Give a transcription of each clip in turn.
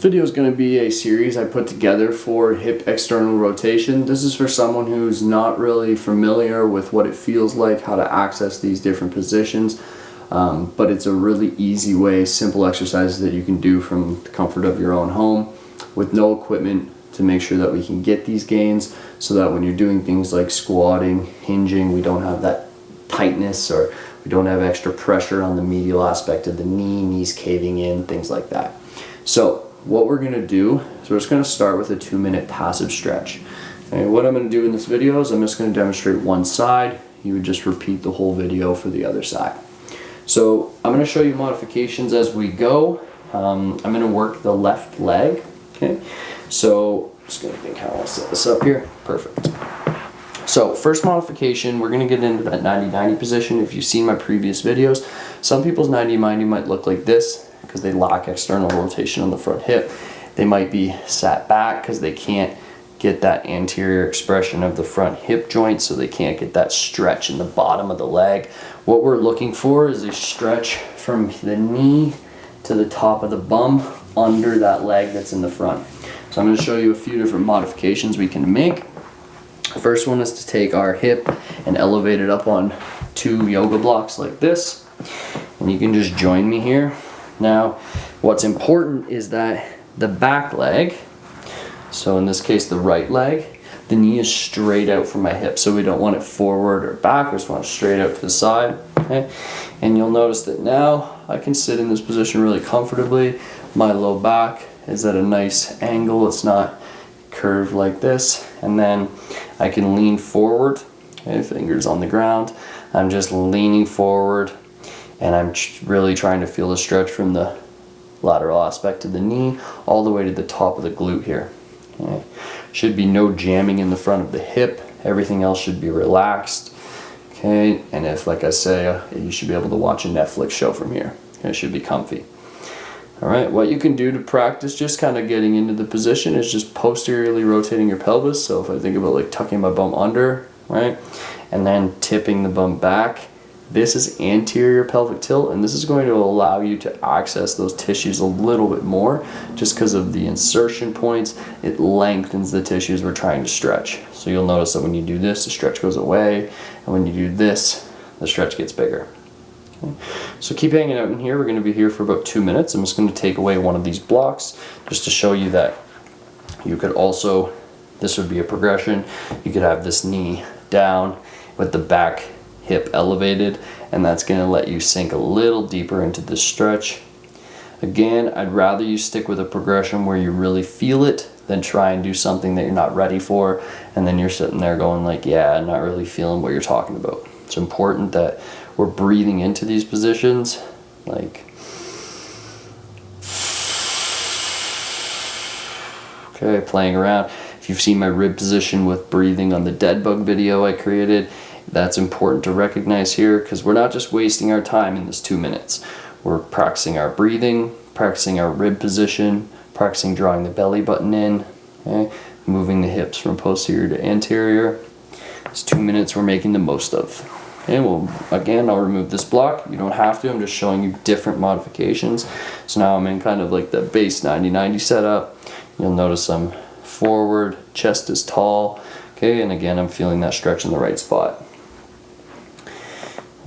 video is going to be a series I put together for hip external rotation. This is for someone who's not really familiar with what it feels like, how to access these different positions, but it's a really easy way, simple exercises that you can do from the comfort of your own home with no equipment to make sure that we can get these gains, so that when you're doing things like squatting, hinging, we don't have that tightness, or we don't have extra pressure on the medial aspect of the knee, knees caving in, things like that. So what we're going to do is we're just going to start with a 2-minute passive stretch. Okay, what I'm going to do in this video is I'm just going to demonstrate one side. You would just repeat the whole video for the other side. So I'm going to show you modifications as we go. I'm going to work the left leg. Okay, so I'm just going to think how I'll set this up here. Perfect. So first modification, we're going to get into that 90-90 position. If you've seen my previous videos, some people's 90-90 might look like this because they lack external rotation on the front hip. They might be sat back because they can't get that anterior expression of the front hip joint, so they can't get that stretch in the bottom of the leg. What we're looking for is a stretch from the knee to the top of the bum under that leg that's in the front. So I'm going to show you a few different modifications we can make. The first one is to take our hip and elevate it up on 2 yoga blocks like this. And you can just join me here. Now, what's important is that the back leg, so in this case the right leg, the knee is straight out from my hip, so we don't want it forward or back, we just want it straight out to the side. Okay? And you'll notice that now I can sit in this position really comfortably. My low back is at a nice angle, it's not curved like this, and then I can lean forward, okay, fingers on the ground. I'm just leaning forward, and I'm really trying to feel the stretch from the lateral aspect of the knee all the way to the top of the glute here. Okay. Should be no jamming in the front of the hip. Everything else should be relaxed. Okay, and if, like I say, you should be able to watch a Netflix show from here. Okay, it should be comfy. Alright, what you can do to practice just kind of getting into the position is just posteriorly rotating your pelvis. So if I think about like tucking my bum under, right, and then tipping the bum back, this is anterior pelvic tilt, and this is going to allow you to access those tissues a little bit more just because of the insertion points. It lengthens the tissues we're trying to stretch. So you'll notice that when you do this, the stretch goes away, and when you do this, the stretch gets bigger. Okay. So keep hanging out in here. We're going to be here for about 2 minutes. I'm just going to take away one of these blocks just to show you that you could also, this would be a progression. You could have this knee down with the back hip elevated, and that's going to let you sink a little deeper into this stretch. Again, I'd rather you stick with a progression where you really feel it than try and do something that you're not ready for, and then you're sitting there going like, yeah, I'm not really feeling what you're talking about. It's important that we're breathing into these positions, like, okay, playing around. If you've seen my rib position with breathing on the dead bug video I created, that's important to recognize here, because we're not just wasting our time in this 2 minutes. We're practicing our breathing, practicing our rib position, practicing drawing the belly button in, okay? Moving the hips from posterior to anterior. It's 2 minutes we're making the most of. Okay, well, again, I'll remove this block. You don't have to, I'm just showing you different modifications. So now I'm in kind of like the base 90-90 setup. You'll notice I'm forward, chest is tall, okay, and again, I'm feeling that stretch in the right spot.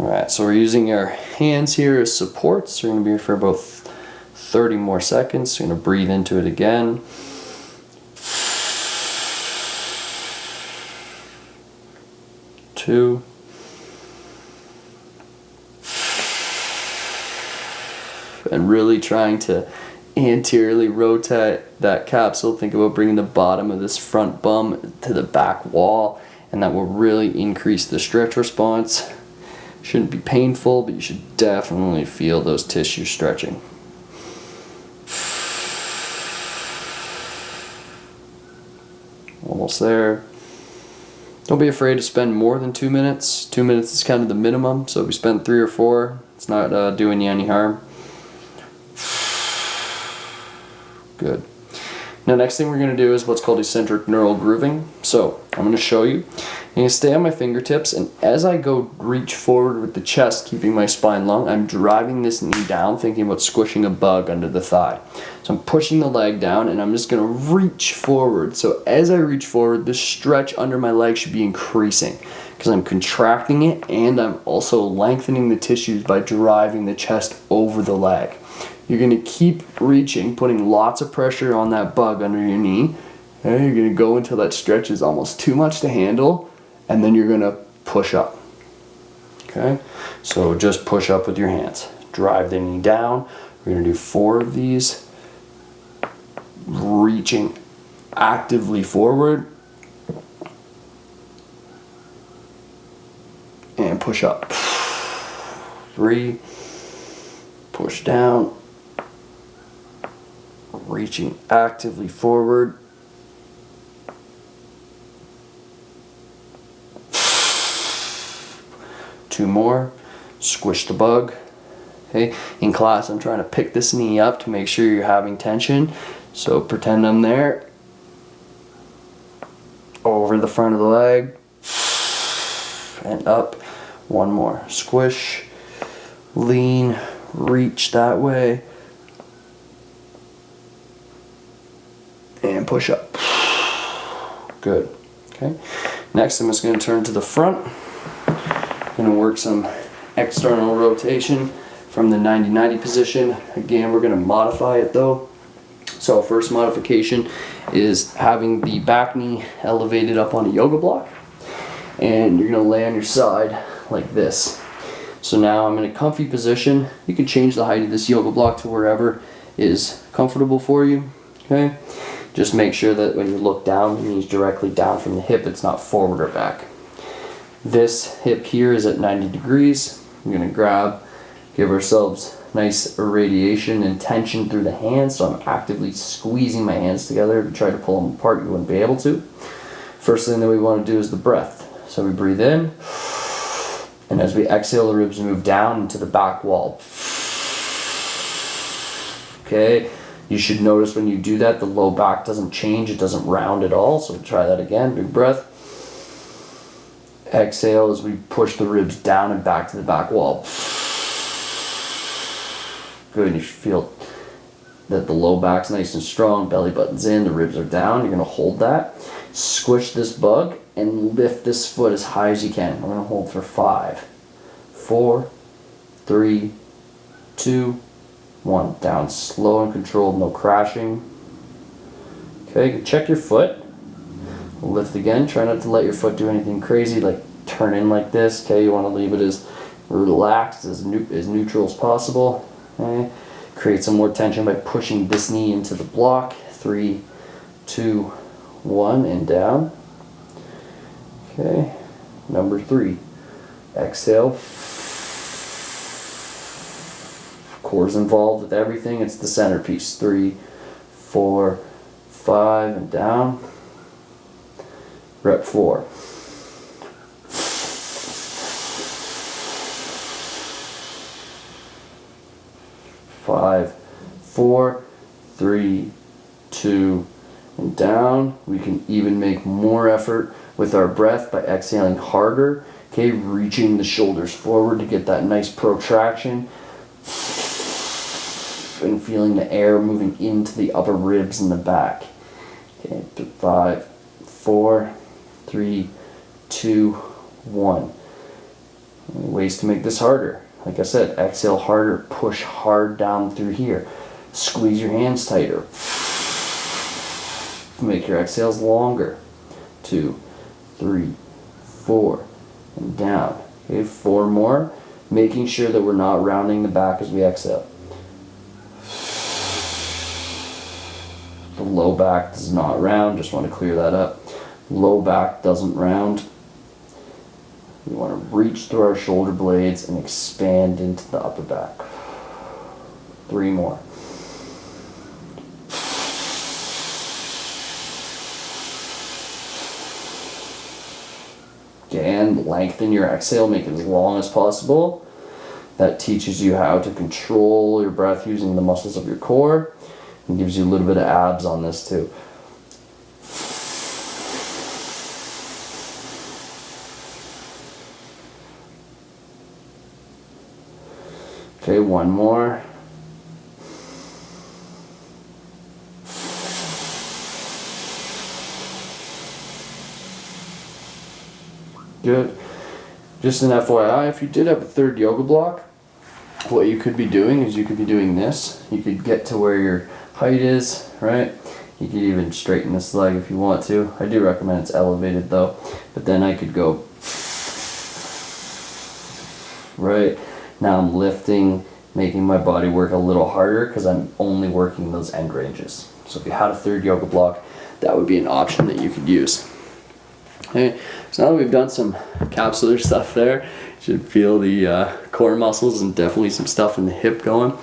Alright, so we're using our hands here as supports. We're going to be here for about 30 more seconds. We're going to breathe into it again. Two. And really trying to anteriorly rotate that capsule. Think about bringing the bottom of this front bum to the back wall, and that will really increase the stretch response. Shouldn't be painful, but you should definitely feel those tissues stretching. Almost there. Don't be afraid to spend more than 2 minutes. 2 minutes is kind of the minimum, so if you spend 3 or 4, it's not doing you any harm. Good. Now next thing we're going to do is what's called eccentric neural grooving. So I'm going to show you, I'm going to stay on my fingertips, and as I go reach forward with the chest, keeping my spine long, I'm driving this knee down, thinking about squishing a bug under the thigh. So I'm pushing the leg down, and I'm just going to reach forward. So as I reach forward, the stretch under my leg should be increasing because I'm contracting it, and I'm also lengthening the tissues by driving the chest over the leg. You're going to keep reaching, putting lots of pressure on that bug under your knee. Okay, you're going to go until that stretch is almost too much to handle, and then you're going to push up. Okay, so just push up with your hands. Drive the knee down. We're going to do 4 of these. Reaching actively forward. And push up. 3. Push down. Reaching actively forward. 2 more. Squish the bug. Okay. In class, I'm trying to pick this knee up to make sure you're having tension. So pretend I'm there. Over the front of the leg. And up. 1 more. Squish. Lean. Reach that way. And push up. Good. Okay. Next, I'm just going to turn to the front. Going to work some external rotation from the 90-90 position. Again, we're going to modify it though. So first modification is having the back knee elevated up on a yoga block, and you're going to lay on your side like this. So now I'm in a comfy position. You can change the height of this yoga block to wherever is comfortable for you. Okay, just make sure that when you look down, the knee's directly down from the hip. It's not forward or back. This hip here is at 90 degrees. I'm going to give ourselves nice irradiation and tension through the hands. So I'm actively squeezing my hands together to try to pull them apart. You wouldn't be able to. First thing that we want to do is the breath. So we breathe in, and as we exhale, the ribs move down into the back wall. Okay, you should notice when you do that, the low back doesn't change. It doesn't round at all. So try that again. Big breath. Exhale as we push the ribs down and back to the back wall. Good. You should feel that the low back's nice and strong. Belly button's in. The ribs are down. You're going to hold that. Squish this bug and lift this foot as high as you can. We're going to hold for 5, 4, 3, 2, 1. Down slow and controlled. No crashing. Okay. Check your foot. Lift again. Try not to let your foot do anything crazy, like turn in like this. Okay, you want to leave it as relaxed, as neutral as possible. Okay, create some more tension by pushing this knee into the block. 3, 2, 1, and down. Okay, number 3. Exhale. Core's involved with everything. It's the centerpiece. 3, 4, 5, and down. Rep 4. 5, 4, 3, 2, and down. We can even make more effort with our breath by exhaling harder. Okay, reaching the shoulders forward to get that nice protraction. And feeling the air moving into the upper ribs and the back. Okay, 5, 4, 3, 2, 1. Ways to make this harder. Like I said, exhale harder, push hard down through here. Squeeze your hands tighter. Make your exhales longer. 2, 3, 4, and down. Okay, 4 more. Making sure that we're not rounding the back as we exhale. The low back does not round. Just want to clear that up. Low back doesn't round. We want to reach through our shoulder blades and expand into the upper back. 3 more. And lengthen your exhale, make it as long as possible. That teaches you how to control your breath using the muscles of your core, and gives you a little bit of abs on this too. Okay, one more. Good. Just an FYI, if you did have a third yoga block, what you could be doing is you could be doing this. You could get to where your height is, right? You could even straighten this leg if you want to. I do recommend it's elevated though. But then I could go, right? Now I'm lifting, making my body work a little harder because I'm only working those end ranges. So if you had a third yoga block, that would be an option that you could use. Okay, so now that we've done some capsular stuff there, you should feel the core muscles and definitely some stuff in the hip going.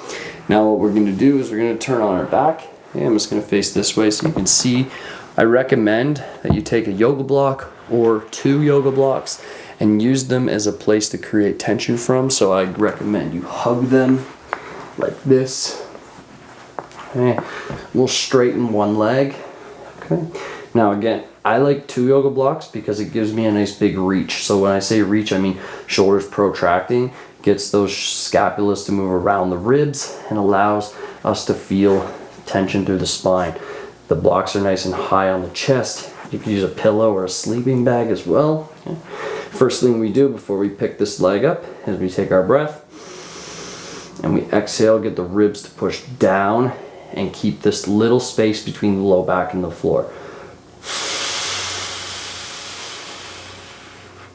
Now what we're going to do is we're going to turn on our back. Okay, I'm just going to face this way so you can see. I recommend that you take a yoga block or 2 yoga blocks and use them as a place to create tension from. So I recommend you hug them like this. Okay, we'll straighten one leg. Okay, now again, I like 2 yoga blocks because it gives me a nice big reach. So when I say reach, I mean shoulders protracting, gets those scapulas to move around the ribs and allows us to feel tension through the spine. The blocks are nice and high on the chest. You can use a pillow or a sleeping bag as well. Okay. First thing we do before we pick this leg up is we take our breath and we exhale, get the ribs to push down and keep this little space between the low back and the floor.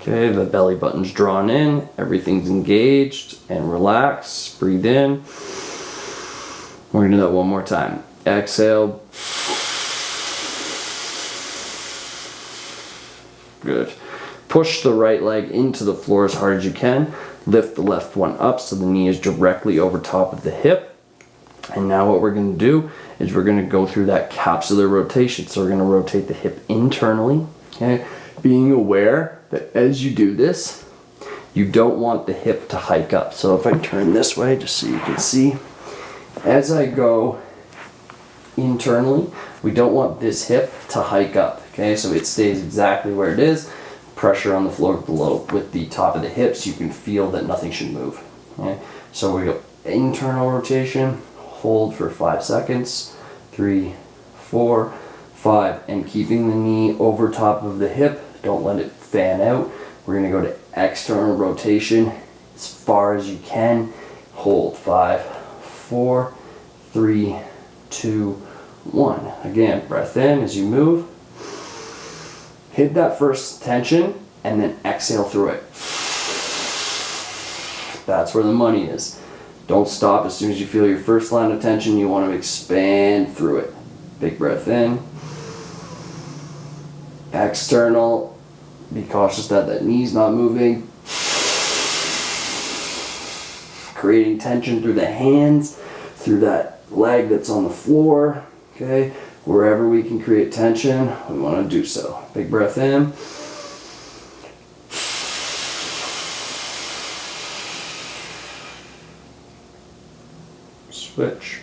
Okay, the belly button's drawn in, everything's engaged and relaxed. Breathe in. We're gonna do that one more time. Exhale. Good. Push the right leg into the floor as hard as you can. Lift the left one up so the knee is directly over top of the hip. And now what we're gonna do is we're gonna go through that capsular rotation. So we're gonna rotate the hip internally, okay? Being aware that as you do this, you don't want the hip to hike up. So if I turn this way, just so you can see, as I go internally, we don't want this hip to hike up, okay? So it stays exactly where it is. Pressure on the floor below with the top of the hips, you can feel that nothing should move, okay? So we go internal rotation, hold for 5 seconds, 3, 4, 5, and keeping the knee over top of the hip, don't let it fan out. We're gonna go to external rotation as far as you can. Hold 5, 4, 3, 2, 1. Again, breath in as you move. Hit that first tension and then exhale through it. That's where the money is. Don't stop as soon as you feel your first line of tension. You want to expand through it. Big breath in. External. Be cautious that that knee's not moving. Creating tension through the hands, through that leg that's on the floor. Okay, wherever we can create tension, we want to do so. Big breath in. Switch.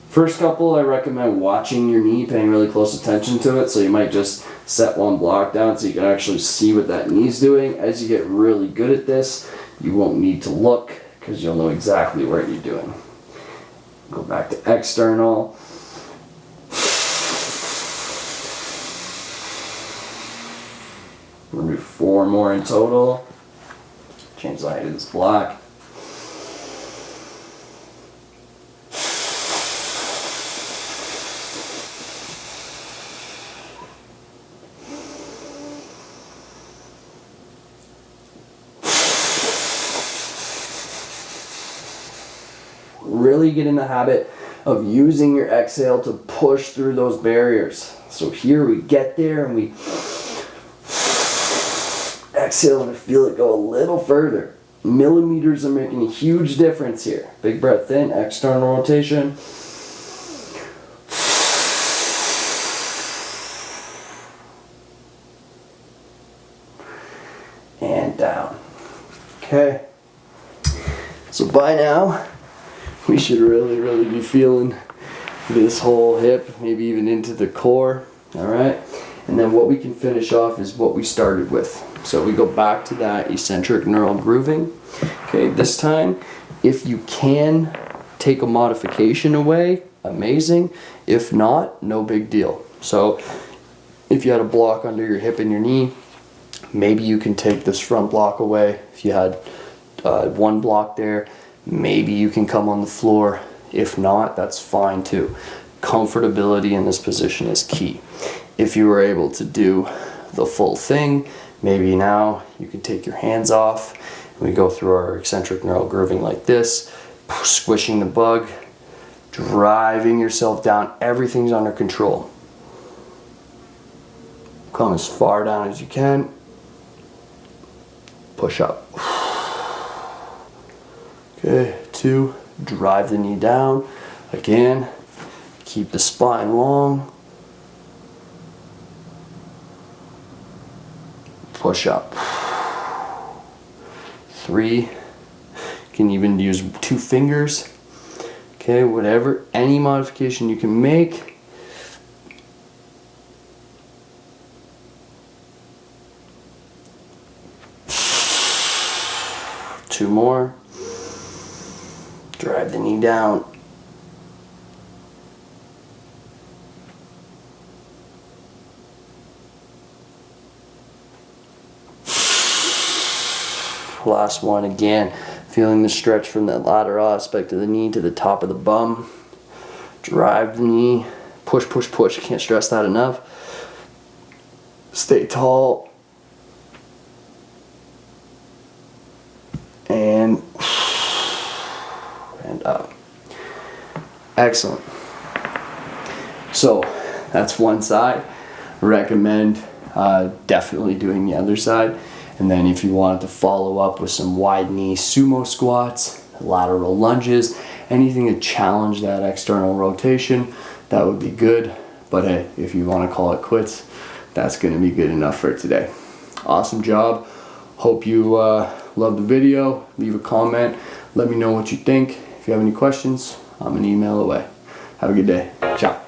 First couple, I recommend watching your knee, paying really close attention to it. So you might just set one block down so you can actually see what that knee's doing. As you get really good at this, you won't need to look because you'll know exactly what you're doing. Go back to external. We'll do 4 more in total. Change the height of this block. Really get in the habit of using your exhale to push through those barriers. So here we get there and we exhale to feel it go a little further. Millimeters are making a huge difference here. Big breath in, external rotation. And down. Okay. So by now, we should really be feeling this whole hip, maybe even into the core. All right, and then what we can finish off is what we started with. So we go back to that eccentric neural grooving. Okay, this time, if you can take a modification away, amazing. If not, no big deal. So if you had a block under your hip and your knee, maybe you can take this front block away. If you had one block there, maybe you can come on the floor. If not, that's fine too. Comfortability in this position is key. If you were able to do the full thing, maybe now you can take your hands off and we go through our eccentric neural grooving like this, squishing the bug, driving yourself down. Everything's under control. Come as far down as you can. Push up. Okay, 2, drive the knee down. Again, keep the spine long. Push up. 3, you can even use 2 fingers. Okay, whatever, any modification you can make. Two more. Drive the knee down. Last one again. Feeling the stretch from that lateral aspect of the knee to the top of the bum. Drive the knee. Push, push, push. Can't stress that enough. Stay tall. And up. Excellent. So that's one side. Recommend definitely doing the other side. And then if you wanted to follow up with some wide knee sumo squats, lateral lunges, anything to challenge that external rotation, that would be good. But hey, if you want to call it quits, that's going to be good enough for today. Awesome job. Hope you loved the video. Leave a comment. Let me know what you think. If you have any questions, I'm an email away. Have a good day. Ciao.